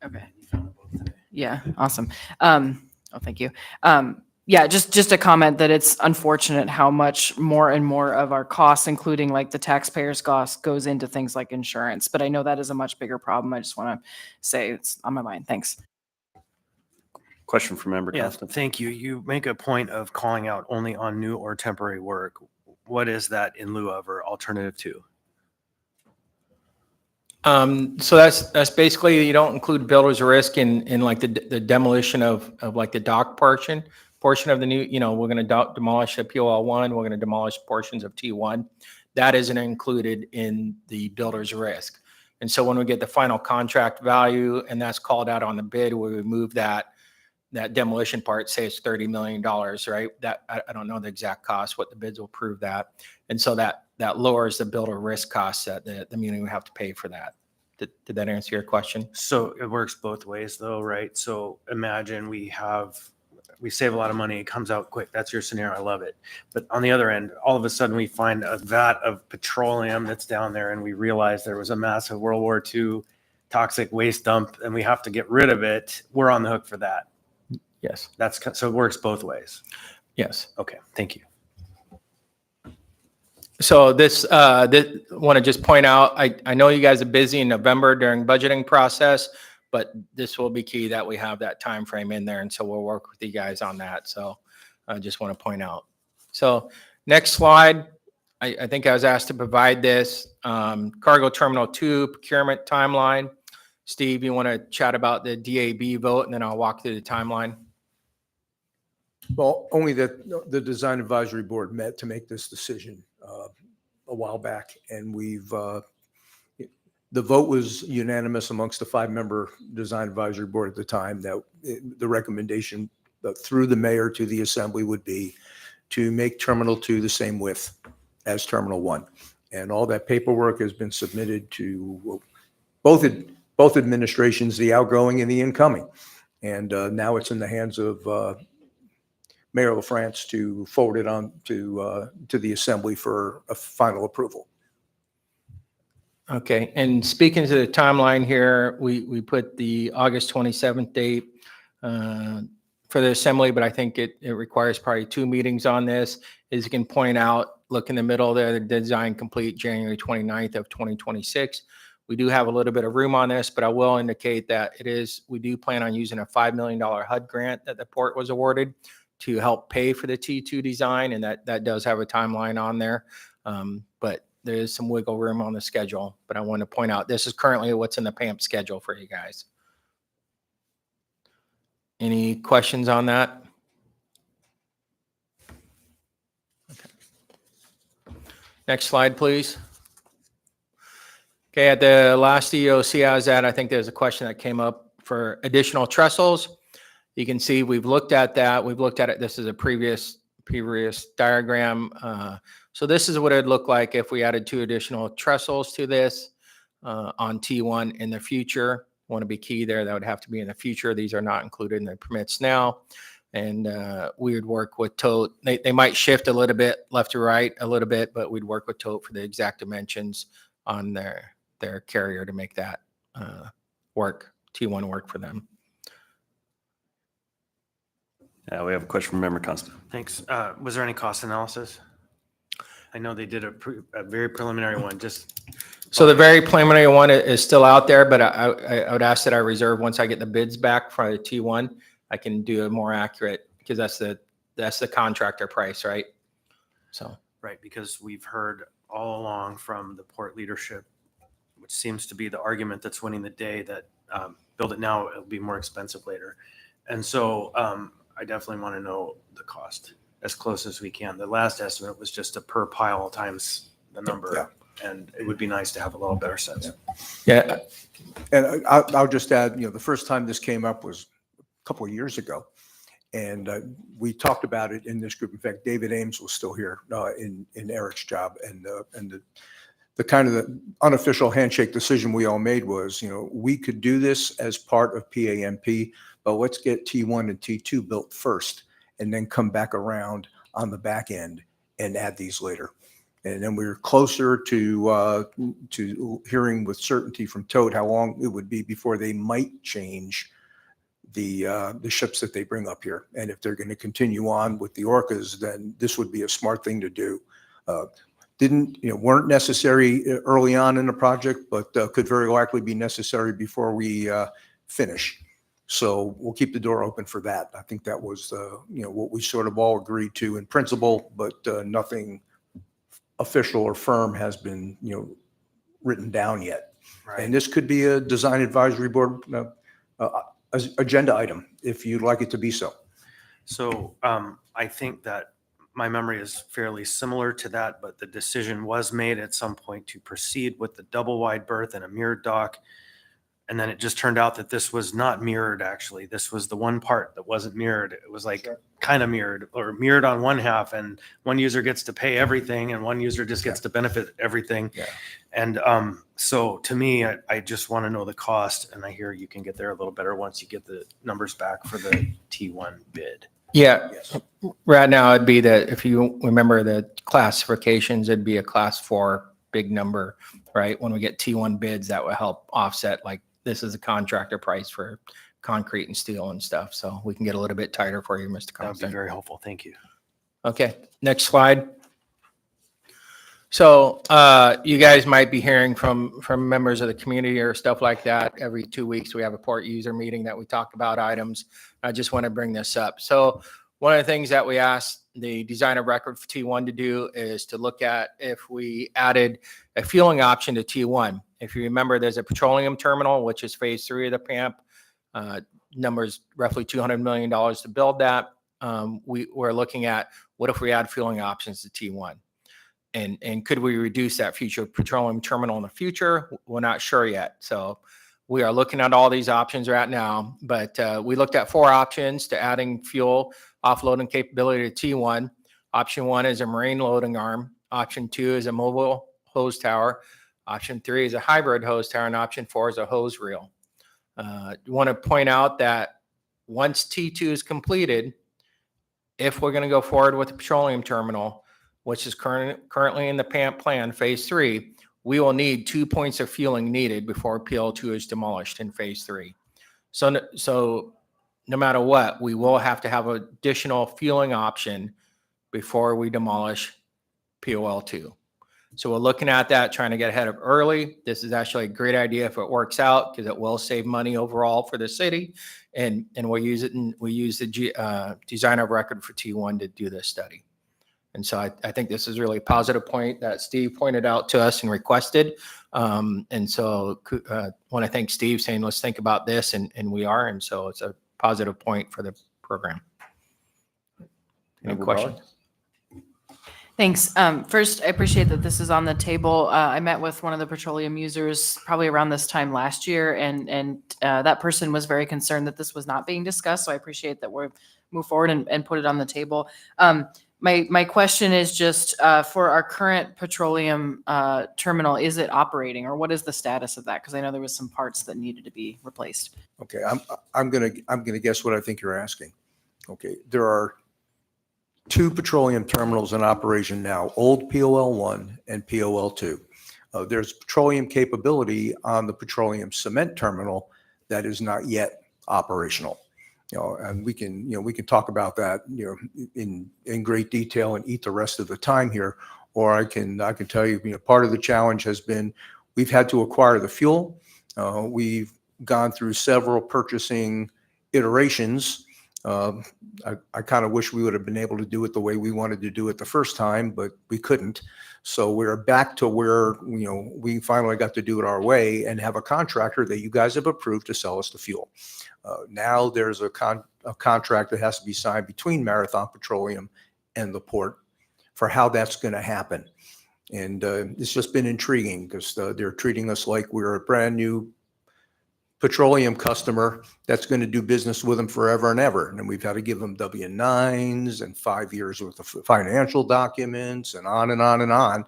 Speaker 3: Okay. Yeah, awesome. Thank you. Yeah, just a comment that it's unfortunate how much more and more of our costs, including like the taxpayers' cost, goes into things like insurance. But I know that is a much bigger problem. I just want to say it's on my mind. Thanks.
Speaker 1: Question from member
Speaker 8: yeah,
Speaker 1: Constant.
Speaker 8: thank you. You make a point of calling out only on new or temporary work. What is that in lieu of or alternative to?
Speaker 4: So that's basically, you don't include builder's risk in like the demolition of like the dock portion of the new, we're going to demolish a POL1, we're going to demolish portions of T1. That isn't included in the builder's risk. And so when we get the final contract value and that's called out on the bid, we remove that demolition part, say it's $30 million, right? That I don't know the exact cost, what the bids will prove that. And so that lowers the builder risk costs that the community would have to pay for that. Did that answer your question?
Speaker 8: So it works both ways though, right? So imagine we save a lot of money, it comes out quick. That's your scenario. I love it. But on the other end, all of a sudden we find a vat of petroleum that's down there and we realize there was a massive World War II toxic waste dump and we have to get rid of it. We're on the hook for that.
Speaker 4: Yes.
Speaker 8: So it works both ways.
Speaker 4: Yes.
Speaker 8: Okay. Thank you.
Speaker 4: So this want to just point out, I know you guys are busy in November during budgeting process, but this will be key that we have that time frame in there, and so we'll work with you guys on that. So I just want to point out. So next slide, I think I was asked to provide this Cargo Terminal 2 procurement timeline. Steve, you want to chat about the DAB vote, and then I'll walk through the timeline.
Speaker 5: Well, only that the Design Advisory Board met to make this decision a while back, and the vote was unanimous amongst the 5-member Design Advisory Board at the time that the recommendation through the mayor to the assembly would be to make Terminal 2 the same width as Terminal 1. And all that paperwork has been submitted to both administrations, the outgoing and the incoming. And now it's in the hands of Mayor LaFrance to forward it on to the assembly for a final approval.
Speaker 4: Okay, and speaking to the timeline here, we put the August 27th date for the assembly, but I think it requires probably 2 meetings on this. As you can point out, look in the middle there, the design complete January 29th of 2026. We do have a little bit of room on this, but I will indicate that we do plan on using a $5 million HUD grant that the port was awarded to help pay for the T2 design, and that does have a timeline on there. But there is some wiggle room on the schedule. But I want to point out, this is currently what's in the PAMP schedule for you guys. Any questions on that? Okay. Next slide, please. Okay, at the last EOC I was at, I think there's a question that came up for additional trestles. You can see we've looked at that. We've looked at it. This is a previous diagram. So this is what it'd look like if we added 2 additional trestles to this on T1 in the future. Want to be key there. That would have to be in the future. These are not included in the permits now. And we would work with TOTE. They might shift a little bit left to right a little bit, but we'd work with TOTE for the exact dimensions on their carrier to make that T1 work for them.
Speaker 1: We have a question from Member Constant.
Speaker 8: Thanks. Was there any cost analysis? I know they did a very preliminary one, just.
Speaker 4: So the very preliminary one is still out there, but I would ask that I reserve once I get the bids back for the T1, I can do a more accurate, because that's the contractor price, right? So.
Speaker 8: Right, because we've heard all along from the port leadership, which seems to be the argument that's winning the day, that build it now, it'll be more expensive later. And so I definitely want to know the cost as close as we can. The last estimate was just a per pile times the number.
Speaker 5: Yeah.
Speaker 8: And it would be nice to have a little better sense.
Speaker 4: Yeah.
Speaker 5: And I'll just add, the first time this came up was a couple of years ago. And we talked about it in this group. In fact, David Ames was still here in Eric's job. And the kind of the unofficial handshake decision we all made was, we could do this as part of PAMP, but let's get T1 and T2 built first and then come back around on the back end and add these later. And then we were closer to hearing with certainty from TOTE how long it would be before they might change the ships that they bring up here. And if they're going to continue on with the Orcas, then this would be a smart thing to do. Weren't necessary early on in the project, but could very likely be necessary before we finish. So we'll keep the door open for that. I think that was what we sort of all agreed to in principle, but nothing official or firm has been written down yet.
Speaker 8: Right.
Speaker 5: And this could be a design advisory board agenda item if you'd like it to be so.
Speaker 8: So I think that my memory is fairly similar to that, but the decision was made at some point to proceed with the double wide berth and a mirrored dock. And then it just turned out that this was not mirrored, actually. This was the one part that wasn't mirrored. It was like kind of mirrored, or mirrored on one half, and one user gets to pay everything and one user just gets to benefit everything.
Speaker 5: Yeah.
Speaker 8: And so to me, I just want to know the cost, and I hear you can get there a little better once you get the numbers back for the T1 bid.
Speaker 4: Yeah.
Speaker 5: Yes.
Speaker 4: Right now it'd be that, if you remember the classifications, it'd be a class 4 big number, right? When we get T1 bids, that will help offset, like, this is a contractor price for concrete and steel and stuff. So we can get a little bit tighter for you, Mr.
Speaker 8: That would be
Speaker 4: Constant.
Speaker 8: very helpful. Thank you.
Speaker 4: Okay, next slide. So you guys might be hearing from members of the community or stuff like that. Every 2 weeks, we have a port user meeting that we talk about items. I just want to bring this up. So one of the things that we asked the design of record for T1 to do is to look at if we added a fueling option to T1. If you remember, there's a petroleum terminal, which is phase 3 of the PAMP. Numbers roughly $200 million to build that. We're looking at what if we add fueling options to T1? And could we reduce that future petroleum terminal in the future? We're not sure yet. So we are looking at all these options right now, but we looked at 4 options to adding fuel offloading capability to T1. Option 1 is a marine loading arm. Option 2 is a mobile hose tower. Option 3 is a hybrid hose tower, and option 4 is a hose reel. You want to point out that once T2 is completed, if we're going to go forward with the petroleum terminal, which is currently in the PAMP plan, phase 3, we will need 2 points of fueling needed before PL2 is demolished in phase 3. So no matter what, we will have to have an additional fueling option before we demolish POL2. So we're looking at that, trying to get ahead of early. This is actually a great idea if it works out, because it will save money overall for the city. And we'll use it, and we use the design of record for T1 to do this study. And so I think this is really a positive point that Steve pointed out to us and requested. And so I want to thank Steve saying, let's think about this, and we are. And so it's a positive point for the program. Any questions?
Speaker 3: Thanks. First, I appreciate that this is on the table. I met with one of the petroleum users probably around this time last year, and that person was very concerned that this was not being discussed. So I appreciate that we've moved forward and put it on the table. My question is just for our current petroleum terminal, is it operating, or what is the status of that? Because I know there was some parts that needed to be replaced.
Speaker 5: Okay, I'm gonna guess what I think you're asking. Okay, there are 2 petroleum terminals in operation now, old POL1 and POL2. There's petroleum capability on the petroleum cement terminal that is not yet operational. And we can talk about that, in great detail and eat the rest of the time here. Or I can tell you, part of the challenge has been we've had to acquire the fuel. We've gone through several purchasing iterations. I kind of wish we would have been able to do it the way we wanted to do it the first time, but we couldn't. So we're back to where, we finally got to do it our way and have a contractor that you guys have approved to sell us the fuel. Now there's a contract that has to be signed between Marathon Petroleum and the port for how that's going to happen. And it's just been intriguing because they're treating us like we're a brand new petroleum customer that's going to do business with them forever and ever. And we've had to give them W-9s and 5 years worth of financial documents and on and on and on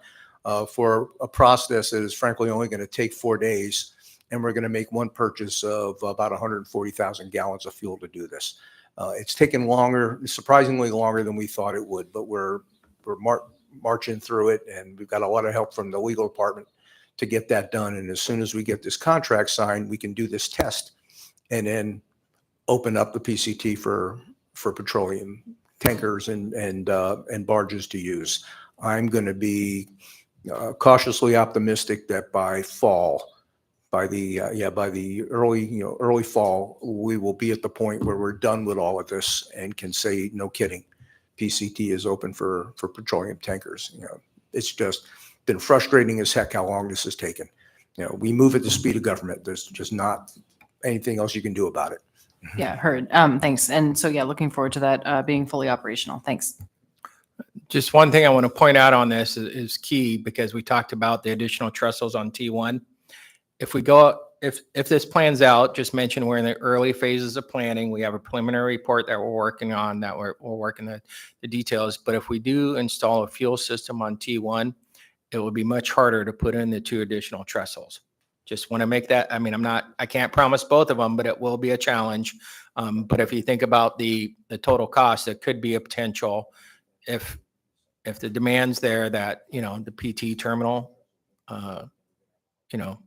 Speaker 5: for a process that is frankly only going to take 4 days. And we're going to make one purchase of about 140,000 gallons of fuel to do this. It's taken longer, surprisingly longer than we thought it would, but we're marching through it, and we've got a lot of help from the legal department to get that done. And as soon as we get this contract signed, we can do this test and then open up the PCT for petroleum tankers and barges to use. I'm going to be cautiously optimistic that by the early fall, we will be at the point where we're done with all of this and can say, no kidding, PCT is open for petroleum tankers. It's just been frustrating as heck how long this has taken. We move at the speed of government. There's just not anything else you can do about it.
Speaker 3: Yeah, heard. Thanks. And so, yeah, looking forward to that being fully operational. Thanks.
Speaker 4: Just one thing I want to point out on this is key, because we talked about the additional trestles on T1. If this plans out, just mention we're in the early phases of planning. We have a preliminary report that we're working on, that we're working the details. But if we do install a fuel system on T1, it will be much harder to put in the 2 additional trestles. Just want to make that, I can't promise both of them, but it will be a challenge. But if you think about the total cost, it could be a potential if the demand's there that, the PT terminal,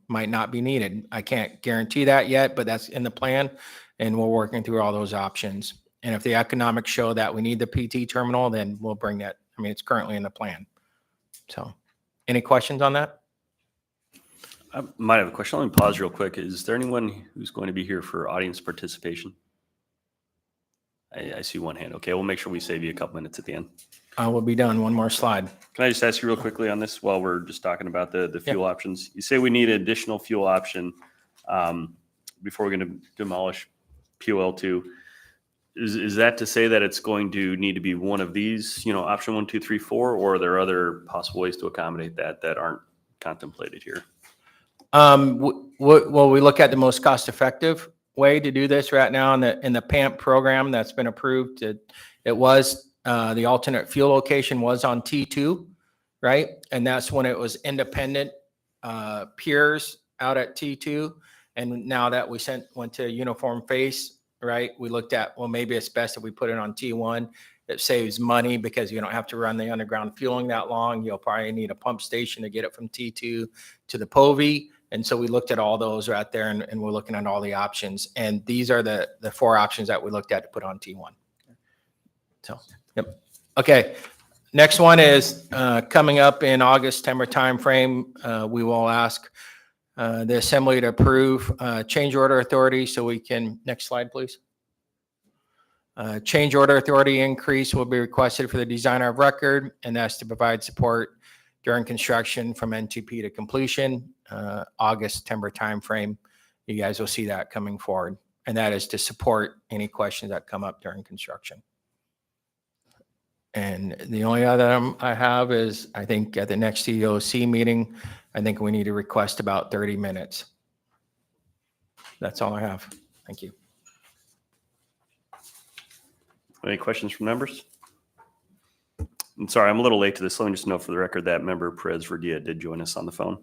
Speaker 4: might not be needed. I can't guarantee that yet, but that's in the plan, and we're working through all those options. And if the economics show that we need the PT terminal, then we'll bring that. It's currently in the plan. So Any questions on that?
Speaker 1: I might have a question. Let me pause real quick. Is there anyone who's going to be here for audience participation? I see one hand. Okay, we'll make sure we save you a couple minutes at the end.
Speaker 4: I will be done. One more slide.
Speaker 1: Can I just ask you real quickly on this while we're just talking about the fuel options? You say we need an additional fuel option before we're going to demolish POL2. Is that to say that it's going to need to be one of these, option 1, 2, 3, 4, or are there other possible ways to accommodate that aren't contemplated here?
Speaker 4: Well, we look at the most cost-effective way to do this right now in the PAMP program that's been approved. It was the alternate fuel location was on T2, right? And that's when it was independent peers out at T2. And now that we went to uniform face, right? We looked at, well, maybe it's best if we put it on T1. It saves money because you don't have to run the underground fueling that long. You'll probably need a pump station to get it from T2 to the POV. And so we looked at all those right there, and we're looking at all the options. And these are the 4 options that we looked at to put on T1. So, yep. Okay. Next one is coming up in August, September timeframe. We will ask the assembly to approve change order authority so we can, next slide, please. Change order authority increase will be requested for the designer of record, and that's to provide support during construction from N2P to completion, August, September timeframe. You guys will see that coming forward, and that is to support any questions that come up during construction. And the only other I have is, I think at the next EOC meeting, I think we need to request about 30 minutes. That's all I have. Thank you.
Speaker 1: Any questions from members? I'm sorry, I'm a little late to this. Let me just know for the record that member Perez Verdia did join us on the phone.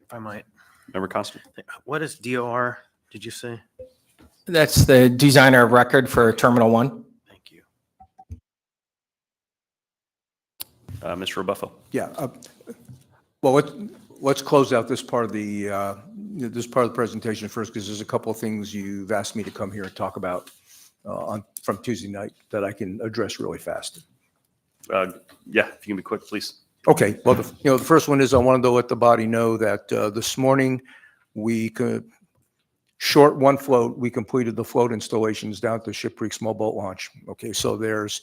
Speaker 8: If I might.
Speaker 1: Member Constant.
Speaker 8: What is DOR, did you say?
Speaker 4: That's the designer of record for Terminal 1.
Speaker 8: Thank you.
Speaker 1: Mr. Rebuffo.
Speaker 5: Yeah. Well, let's close out this part of the presentation first, because there's a couple of things you've asked me to come here and talk about from Tuesday night that I can address really fast.
Speaker 1: Yeah, if you can be quick, please.
Speaker 5: Okay. Well, the first one is I wanted to let the body know that this morning we could short one float. We completed the float installations down at the Ship Creek Small Boat Launch. Okay, so there's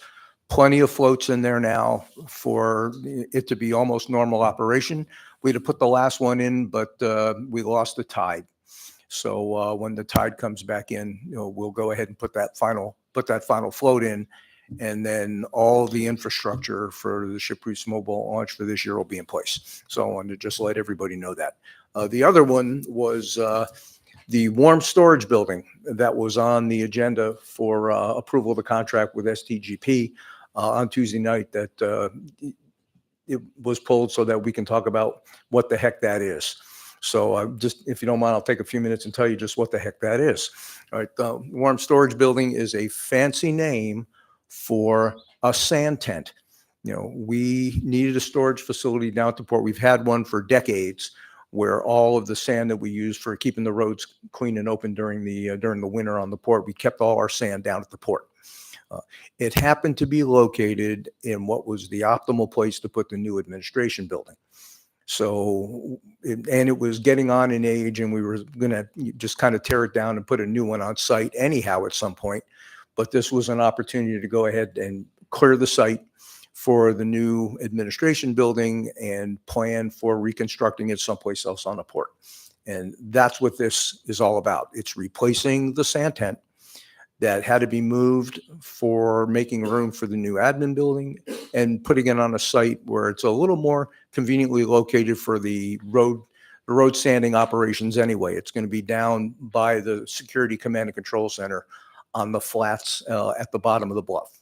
Speaker 5: plenty of floats in there now for it to be almost normal operation. We had to put the last one in, but we lost the tide. So when the tide comes back in, we'll go ahead and put that final float in, and then all the infrastructure for the Ship Creek Small Boat Launch for this year will be in place. So I wanted to just let everybody know that. The other one was the warm storage building that was on the agenda for approval of the contract with STGP on Tuesday night, that it was pulled so that we can talk about what the heck that is. So just, if you don't mind, I'll take a few minutes and tell you just what the heck that is. All right, the warm storage building is a fancy name for a sand tent. We needed a storage facility down at the port. We've had one for decades, where all of the sand that we use for keeping the roads clean and open during the winter on the port, we kept all our sand down at the port. It happened to be located in what was the optimal place to put the new administration building. So, and it was getting on in age, and we were going to just kind of tear it down and put a new one on site anyhow at some point. But this was an opportunity to go ahead and clear the site for the new administration building and plan for reconstructing it someplace else on the port. And that's what this is all about. It's replacing the sand tent that had to be moved for making room for the new admin building, and putting it on a site where it's a little more conveniently located for the road sanding operations anyway. It's going to be down by the Security Command and Control Center on the flats at the bottom of the bluff.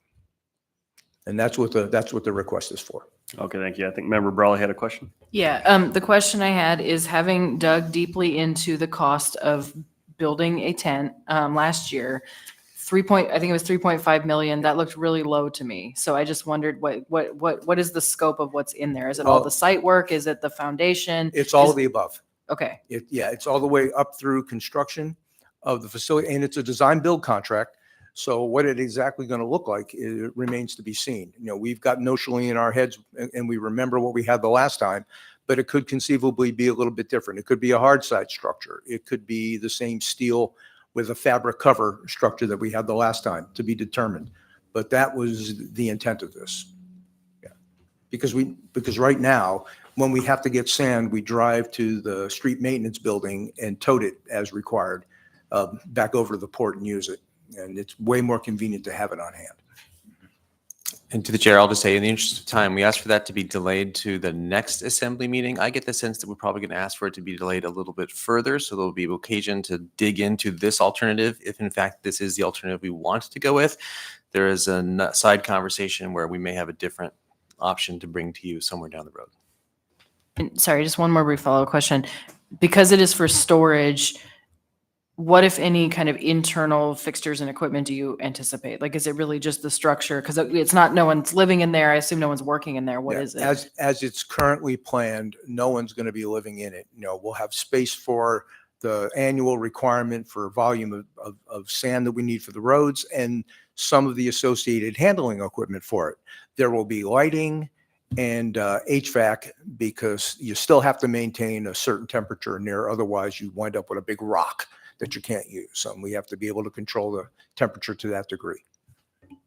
Speaker 5: And that's what the request is for.
Speaker 1: Okay, thank you. I think Member Brawley had a question.
Speaker 3: Yeah, the question I had is, having dug deeply into the cost of building a tent last year, I think it was 3.5 million. That looked really low to me. So I just wondered what is the scope of what's in there? Is it all the site work? Is it the foundation?
Speaker 5: It's all of the above.
Speaker 3: Okay.
Speaker 5: It's all the way up through construction of the facility, and it's a design build contract. So what it exactly going to look like, it remains to be seen. We've got notionally in our heads and we remember what we had the last time, but it could conceivably be a little bit different. It could be a hard side structure. It could be the same steel with a fabric cover structure that we had the last time, to be determined. But that was the intent of this. Yeah. Because right now, when we have to get sand, we drive to the street maintenance building and tote it as required back over to the port and use it. And it's way more convenient to have it on hand.
Speaker 7: And to the chair, I'll just say, in the interest of time, we asked for that to be delayed to the next assembly meeting. I get the sense that we're probably going to ask for it to be delayed a little bit further, so there'll be occasion to dig into this alternative, if in fact this is the alternative we want to go with. There is a side conversation where we may have a different option to bring to you somewhere down the road.
Speaker 3: And sorry, just one more brief follow-up question. Because it is for storage, what, if any, kind of internal fixtures and equipment do you anticipate? Like, is it really just the structure? Because it's not, no one's living in there. I assume no one's working in there. What
Speaker 5: Yeah,
Speaker 3: is it?
Speaker 5: As it's currently planned, no one's going to be living in it. We'll have space for the annual requirement for volume of sand that we need for the roads and some of the associated handling equipment for it. There will be lighting and HVAC, because you still have to maintain a certain temperature in there. Otherwise, you wind up with a big rock that you can't use. We have to be able to control the temperature to that degree.
Speaker 1: All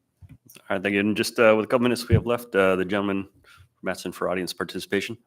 Speaker 1: right, thank you. And just with a couple minutes we have left, the gentleman from Matson for audience participation.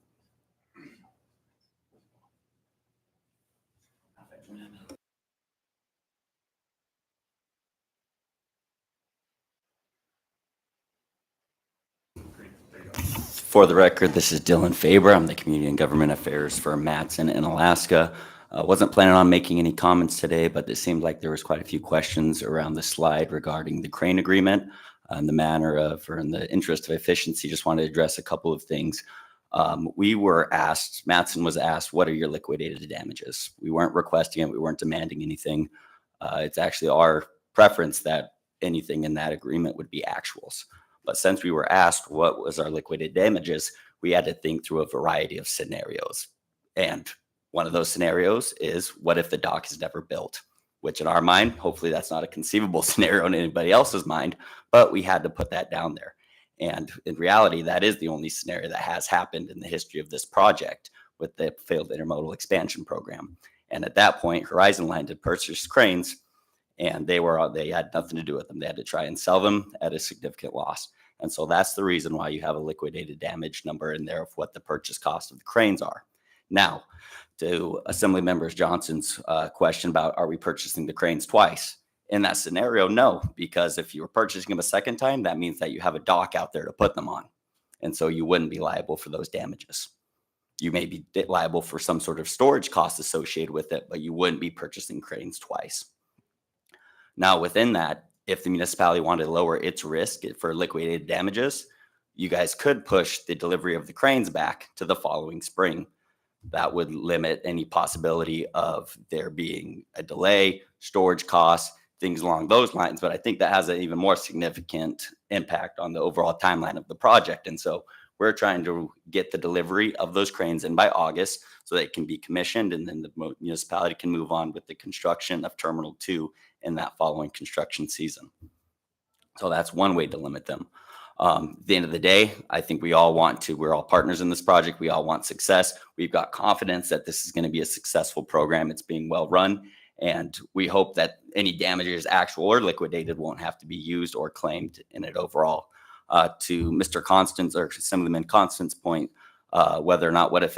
Speaker 9: For the record, this is Dylan Faber. I'm the Community and Government Affairs for Matson in Alaska. Wasn't planning on making any comments today, but it seemed like there was quite a few questions around the slide regarding the crane agreement and the manner of, or in the interest of efficiency, just wanted to address a couple of things. We were asked, Matson was asked, what are your liquidated damages? We weren't requesting it. We weren't demanding anything. It's actually our preference that anything in that agreement would be actuals. But since we were asked what was our liquidated damages, we had to think through a variety of scenarios. And one of those scenarios is, what if the dock is never built? Which in our mind, hopefully that's not a conceivable scenario in anybody else's mind, but we had to put that down there. And in reality, that is the only scenario that has happened in the history of this project with the failed intermodal expansion program. And at that point, Horizon Line had purchased cranes, and they had nothing to do with them. They had to try and sell them at a significant loss. And so that's the reason why you have a liquidated damage number in there of what the purchase cost of the cranes are. Now, to Assembly Member Johnson's question about, are we purchasing the cranes twice? In that scenario, no, because if you were purchasing them a second time, that means that you have a dock out there to put them on. And so you wouldn't be liable for those damages. You may be liable for some sort of storage costs associated with it, but you wouldn't be purchasing cranes twice. Now, within that, if the municipality wanted to lower its risk for liquidated damages, you guys could push the delivery of the cranes back to the following spring. That would limit any possibility of there being a delay, storage costs, things along those lines. But I think that has an even more significant impact on the overall timeline of the project. And so we're trying to get the delivery of those cranes in by August so they can be commissioned, and then the municipality can move on with the construction of Terminal 2 in that following construction season. So that's one way to limit them. At the end of the day, I think we're all partners in this project. We all want success. We've got confidence that this is going to be a successful program. It's being well run. And we hope that any damages, actual or liquidated, won't have to be used or claimed in it overall. To Mr. Constance, or Assemblyman Constance's point, whether or not, what if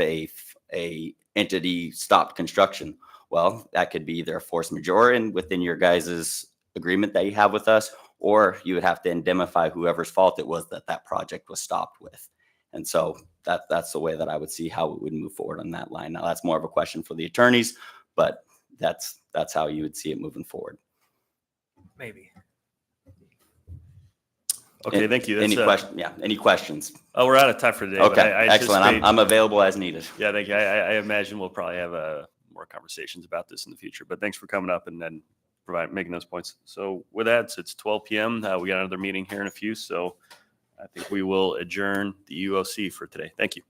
Speaker 9: a entity stopped construction? Well, that could be either a force majeure and within your guys' agreement that you have with us, or you would have to indemnify whoever's fault it was that project was stopped with. And so that's the way that I would see how we would move forward on that line. Now, that's more of a question for the attorneys, but that's how you would see it moving forward.
Speaker 8: Maybe.
Speaker 1: Okay, thank you.
Speaker 9: Any questions?
Speaker 1: Oh, we're out of time for today.
Speaker 9: Okay,
Speaker 1: but I
Speaker 9: excellent.
Speaker 1: anticipate-
Speaker 9: I'm available as needed.
Speaker 1: Yeah, thank you. I imagine we'll probably have more conversations about this in the future, but thanks for coming up and then making those points. So with that, it's 12 p.m. We got another meeting here in a few, so I think we will adjourn the UOC for today. Thank you.